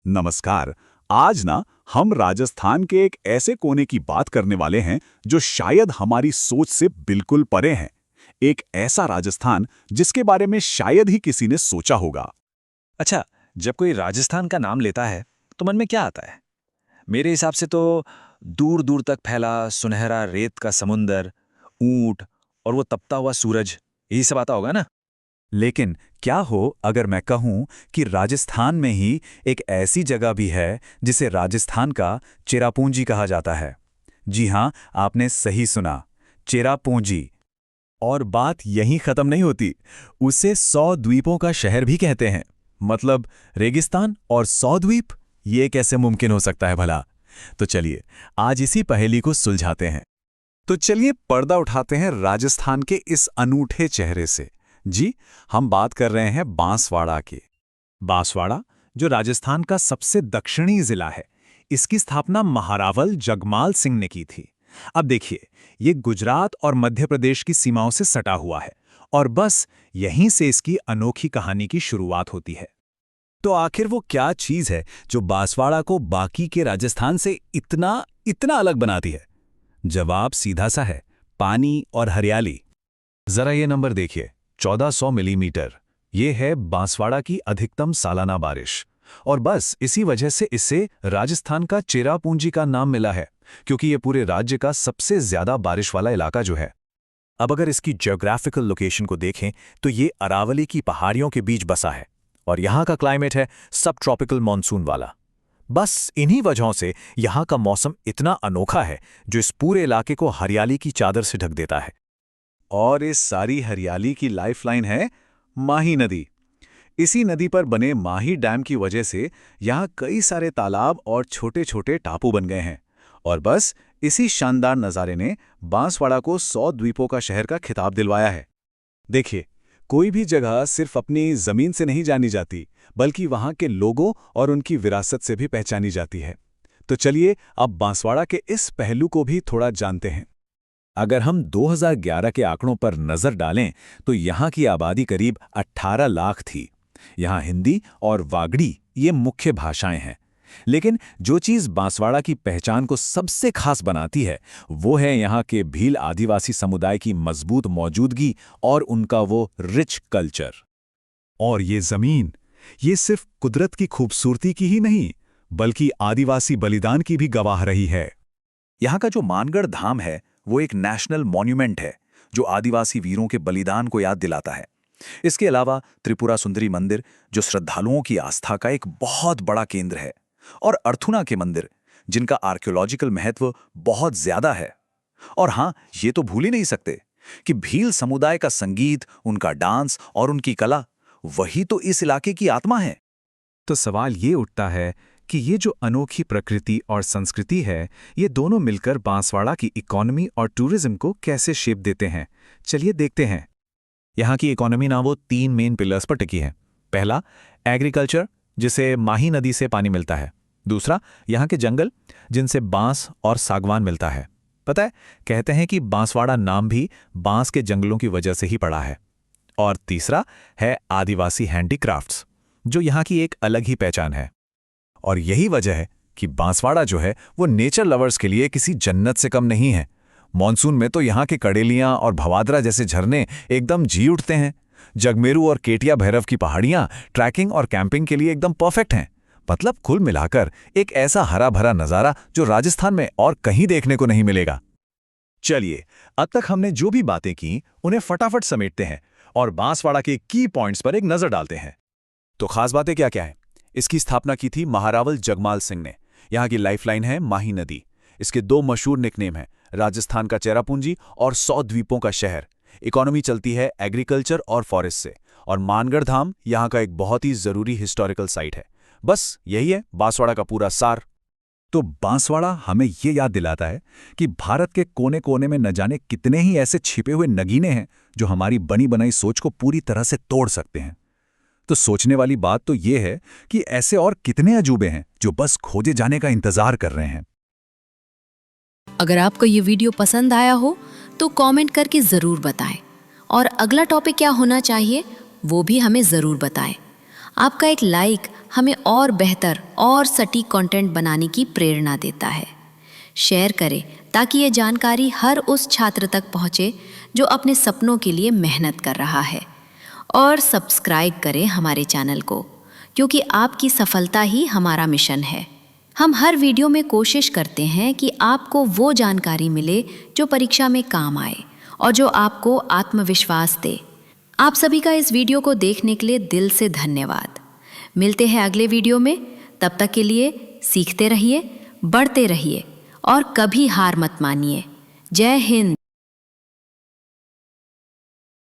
नमस्कार। आज ना हम राजस्थान के एक ऐसे कोने की बात करने वाले हैं जो शायद हमारी सोच से बिल्कुल परे है। एक ऐसा राजस्थान जिसके बारे में शायद ही किसी ने सोचा होगा। अच्छा, जब कोई राजस्थान का नाम लेता है तो मन में क्या आता है? मेरे हिसाब से तो दूर दूर तक फैला सुनहरा रेत का समुंदर, ऊंट और वो तपता हुआ सूरज, यही सब आता होगा ना? लेकिन क्या हो अगर मैं कहूं कि राजस्थान में ही एक ऐसी जगह भी है जिसे राजस्थान का चेरापूंजी कहा जाता है। जी हां, आपने सही सुना, चेरापूंजी। और बात यहीं खत्म नहीं होती। उसे 100 द्वीपों का शहर भी कहते हैं। मतलब रेगिस्तान और 100 द्वीप, ये कैसे मुमकिन हो सकता है भला? तो चलिए आज इसी पहेली को सुलझाते हैं। तो चलिए पर्दा उठाते हैं राजस्थान के इस अनूठे चेहरे से। जी, हम बात कर रहे हैं बांसवाड़ा की। बांसवाड़ा, जो राजस्थान का सबसे दक्षिणी जिला है, इसकी स्थापना महारावल जगमाल सिंह ने की थी। अब देखिए, ये गुजरात और मध्य प्रदेश की सीमाओं से सटा हुआ है और बस यहीं से इसकी अनोखी कहानी की शुरुआत होती है। तो आखिर वो क्या चीज है जो बांसवाड़ा को बाकी के राजस्थान से इतना इतना अलग बनाती है? जवाब सीधा सा है, पानी और हरियाली। जरा ये नंबर देखिए, 1400 मिलीमीटर। ये है बांसवाड़ा की अधिकतम सालाना बारिश। और बस इसी वजह से इसे राजस्थान का चेरापूंजी का नाम मिला है, क्योंकि ये पूरे राज्य का सबसे ज्यादा बारिश वाला इलाका जो है। अब अगर इसकी ज्योग्राफिकल लोकेशन को देखें तो ये अरावली की पहाड़ियों के बीच बसा है और यहाँ का क्लाइमेट है सब ट्रॉपिकल मॉनसून वाला। बस इन्हीं वजहों से यहाँ का मौसम इतना अनोखा है जो इस पूरे इलाके को हरियाली की चादर से ढक देता है। और इस सारी हरियाली की लाइफलाइन है माही नदी। इसी नदी पर बने माही डैम की वजह से यहाँ कई सारे तालाब और छोटे छोटे टापू बन गए हैं। और बस इसी शानदार नज़ारे ने बांसवाड़ा को 100 द्वीपों का शहर का खिताब दिलवाया है। देखिए, कोई भी जगह सिर्फ अपनी जमीन से नहीं जानी जाती, बल्कि वहाँ के लोगों और उनकी विरासत से भी पहचानी जाती है। तो चलिए अब बांसवाड़ा के इस पहलू को भी थोड़ा जानते हैं। अगर हम 2011 के आंकड़ों पर नजर डालें तो यहाँ की आबादी करीब 18 लाख थी। यहाँ हिंदी और वागड़ी ये मुख्य भाषाएं हैं। लेकिन जो चीज बांसवाड़ा की पहचान को सबसे खास बनाती है वो है यहाँ के भील आदिवासी समुदाय की मजबूत मौजूदगी और उनका वो रिच कल्चर। और ये जमीन, ये सिर्फ कुदरत की खूबसूरती की ही नहीं, बल्कि आदिवासी बलिदान की भी गवाह रही है। यहाँ का जो मानगढ़ धाम है वो एक नेशनल मॉन्यूमेंट है जो आदिवासी वीरों के बलिदान को याद दिलाता है। इसके अलावा त्रिपुरा सुंदरी मंदिर जो श्रद्धालुओं की आस्था का एक बहुत बड़ा केंद्र है, और अर्थुना के मंदिर जिनका आर्कियोलॉजिकल महत्व बहुत ज्यादा है। और हाँ, ये तो भूल ही नहीं सकते कि भील समुदाय का संगीत, उनका डांस और उनकी कला, वही तो इस इलाके की आत्मा है। तो सवाल ये उठता है कि ये जो अनोखी प्रकृति और संस्कृति है, ये दोनों मिलकर बांसवाड़ा की इकोनॉमी और टूरिज्म को कैसे शेप देते हैं? चलिए देखते हैं। यहाँ की इकोनॉमी ना वो 3 मेन पिलर्स पर टिकी है। पहला, एग्रीकल्चर, जिसे माही नदी से पानी मिलता है। दूसरा, यहाँ के जंगल, जिनसे बांस और सागवान मिलता है। पता है, कहते हैं कि बांसवाड़ा नाम भी बांस के जंगलों की वजह से ही पड़ा है। और तीसरा है आदिवासी हैंडीक्राफ्ट्स, जो यहाँ की एक अलग ही पहचान है। और यही वजह है कि बांसवाड़ा जो है वो नेचर लवर्स के लिए किसी जन्नत से कम नहीं है। मॉनसून में तो यहाँ के कड़ेलियां और भवादरा जैसे झरने एकदम जी उठते हैं। जगमेरू और केटिया भैरव की पहाड़ियां ट्रैकिंग और कैंपिंग के लिए एकदम परफेक्ट हैं। मतलब कुल मिलाकर एक ऐसा हरा भरा नज़ारा जो राजस्थान में और कहीं देखने को नहीं मिलेगा। चलिए, अब तक हमने जो भी बातें की उन्हें फटाफट समेटते हैं और बांसवाड़ा के की पॉइंट्स पर एक नजर डालते हैं। तो खास बातें क्या क्या है? इसकी स्थापना की थी महारावल जगमाल सिंह ने। यहाँ की लाइफलाइन है माही नदी। इसके 2 मशहूर निकनेम हैं, राजस्थान का चेरापूंजी और 100 द्वीपों का शहर। इकोनॉमी चलती है एग्रीकल्चर और फॉरेस्ट से। और मानगढ़ धाम यहाँ का एक बहुत ही जरूरी हिस्टोरिकल साइट है। बस यही है बांसवाड़ा का पूरा सार। तो बांसवाड़ा हमें ये याद दिलाता है कि भारत के कोने कोने में न जाने कितने ही ऐसे छिपे हुए नगीने हैं जो हमारी बनी बनाई सोच को पूरी तरह से तोड़ सकते हैं। तो सोचने वाली बात तो ये है कि ऐसे और कितने अजूबे हैं जो बस खोजे जाने का इंतजार कर रहे हैं। अगर आपको ये वीडियो पसंद आया हो तो कमेंट करके ज़रूर बताएं और अगला टॉपिक क्या होना चाहिए वो भी हमें ज़रूर बताएं। आपका एक लाइक हमें और बेहतर और सटीक कंटेंट बनाने की प्रेरणा देता है। शेयर करें ताकि ये जानकारी हर उस छात्र तक पहुंचे जो अपने सपनों के लिए मेहनत कर रहा है। और सब्सक्राइब करें हमारे चैनल को, क्योंकि आपकी सफलता ही हमारा मिशन है। हम हर वीडियो में कोशिश करते हैं कि आपको वो जानकारी मिले जो परीक्षा में काम आए और जो आपको आत्मविश्वास दे। आप सभी का इस वीडियो को देखने के लिए दिल से धन्यवाद। मिलते हैं अगले वीडियो में। तब तक के लिए सीखते रहिए, बढ़ते रहिए और कभी हार मत मानिए। जय हिंद।